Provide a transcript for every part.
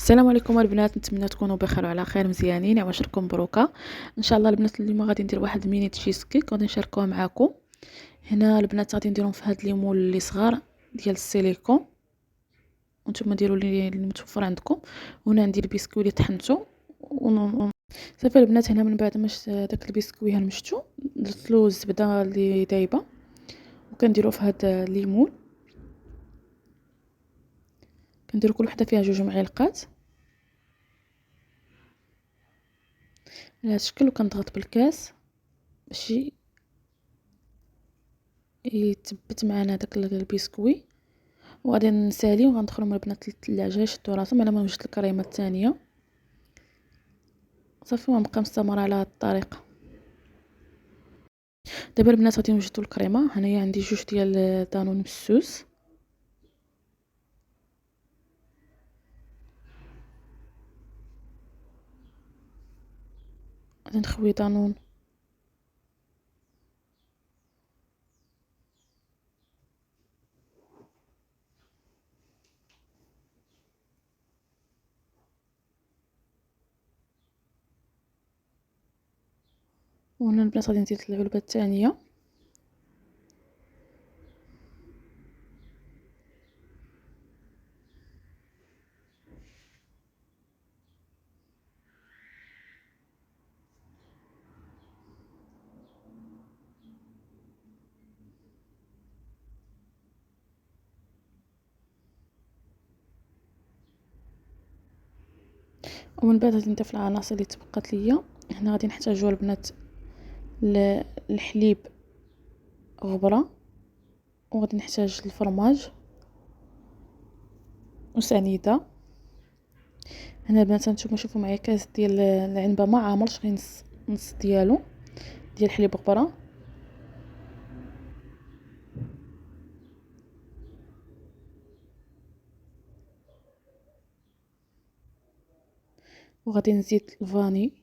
السلام عليكم البنات، نتمنى تكونوا بخير وعلى خير مزيانين. عواشركم مبروكه ان شاء الله. البنات اليوم غادي ندير واحد الميني تشيز كيك غادي نشاركوها معكم. هنا البنات غادي نديرهم في هاد ليمون اللي صغار ديال السيليكون، وانتم ديروا اللي متوفر عندكم. وهنا عندي البسكوي اللي طحنته صافي البنات. هنا من بعد ما داك البسكوي هرمشتو درت له الزبده اللي دايبه وكنديروا في هاد الليمون. كندير كل وحده فيها 2 معالق على هذا الشكل، وكنضغط بالكاس باش يتثبت معنا داك البسكوي. وغادي نسالي وغندخلهم البنات للثلاجه يشدوا راسهم على ما نوجد الكريمه الثانيه. صافي ونبقى مستمره على هذه الطريقه. دابا البنات غادي نوجدوا الكريمه. هنايا عندي 2 ديال دانون مسوس، غادي نخوي دانون وهنا البنات غادي نزيد العلبه الثانيه. ومن بعد غادي نضيف العناصر اللي تبقات ليا. هنا غادي نحتاجوا البنات الحليب غبره، وغادي نحتاج الفرماج وسنيده. هنا البنات نتوما شوفوا معايا كاس ديال العنبه ما عامرش، غير نص ديالو ديال الحليب غبره. وغادي نزيد الفاني.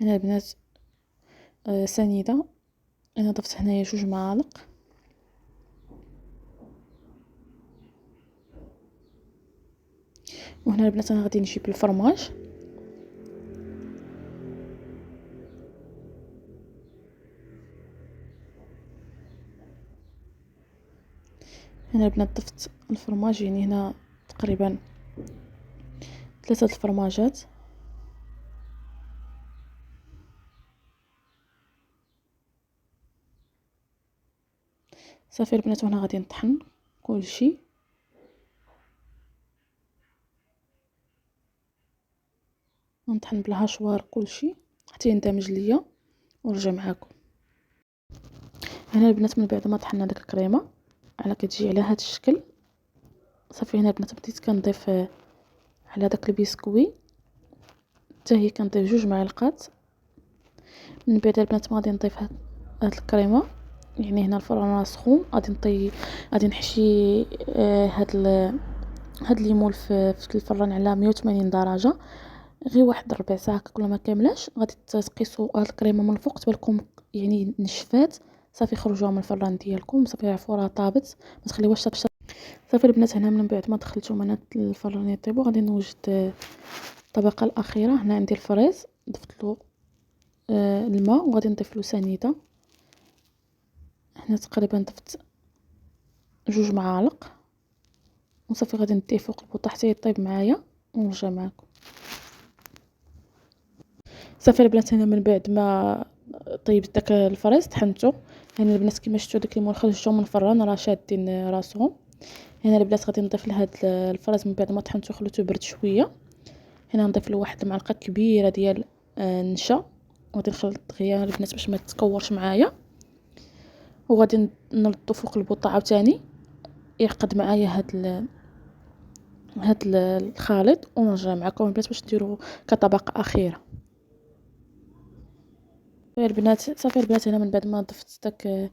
هنا البنات سنيده. انا ضفت هنايا 2 معالق. وهنا البنات انا غادي نجيب الفرماج. هنا البنات ضفت الفرماج، يعني هنا تقريبا 3 الفرماجات. صافي البنات وهنا غادي نطحن كلشي. نطحن بالهاشوار كلشي حتى يندمج ليا ونرجع معاكم. هنا البنات من بعد ما طحنا داك الكريمه على كتجي على هذا الشكل. صافي هنا البنات بديت كنضيف على داك البسكوي حتى هي كنضيف 2 معالق. من بعد البنات ما غادي نضيف هاد الكريمه، يعني هنا الفران سخون. غادي نحشي هاد الليمون في الفران على 180 درجه غير واحد ربع ساعه كل ما كاملاش. غادي تقيسوا هاد الكريمه من الفوق تبالكم يعني نشفات. صافي خرجوها من الفران ديالكم. صافي عرفوا راه طابت، ما تخليوهاش تطيب. صافي البنات هنا من بعد ما دخلتهم انا الفران يطيبوا غادي نوجد الطبقه الاخيره. هنا عندي الفريز ضفت له الماء وغادي نضيف له سنيده. هنا تقريبا ضفت 2 معالق وصافي غادي نديه فوق البوطه حتى يطيب معايا ونرجع معكم. صافي البنات هنا من بعد ما طيبت داك الفريز طحنته. هنا البنات كيما شفتوا داك الليمون خرجتهم من الفران راه شادين راسهم. هنا البنات غادي نضيف لهاد الفريز من بعد ما طحنته خليته برد شويه. هنا نضيف له واحد المعلقه كبيره ديال النشا، وغادي نخلط دغيا البنات باش ما تكورش معايا. وغادي نلطو فوق البوطه عاوتاني يعقد معايا هاد الخليط ونرجع معكم البنات باش نديرو كطبقه اخيره. صافي البنات هنا من بعد ما ضفت داك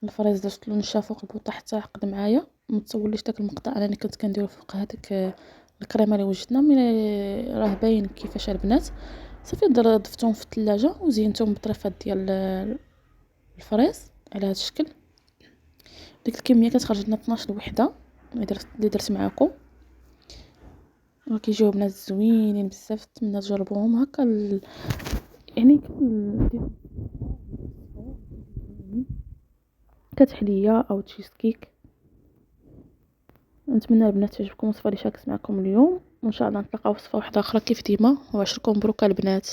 الفريز درت له نشا فوق البوطه حتى عقد معايا. ما تصورليش داك المقطع انا كنت كنديرو فوق هذيك الكريمه اللي وجدنا، من راه باين كيفاش البنات. صافي ضفتهم في الثلاجه وزينتهم بطريفات ديال الفريز على هذا الشكل. ديك الكميه كتخرج لنا 12 وحده اللي درت معكم. كيجيو بنات زوينين بزاف، نتمنى تجربوهم هكا يعني كتحليه او تشيز كيك. نتمنى البنات تعجبكم الوصفه اللي شاركت معكم اليوم، وان شاء الله نتلاقاو في وصفه واحده اخرى كيف ديما. وعشركم مبروك البنات.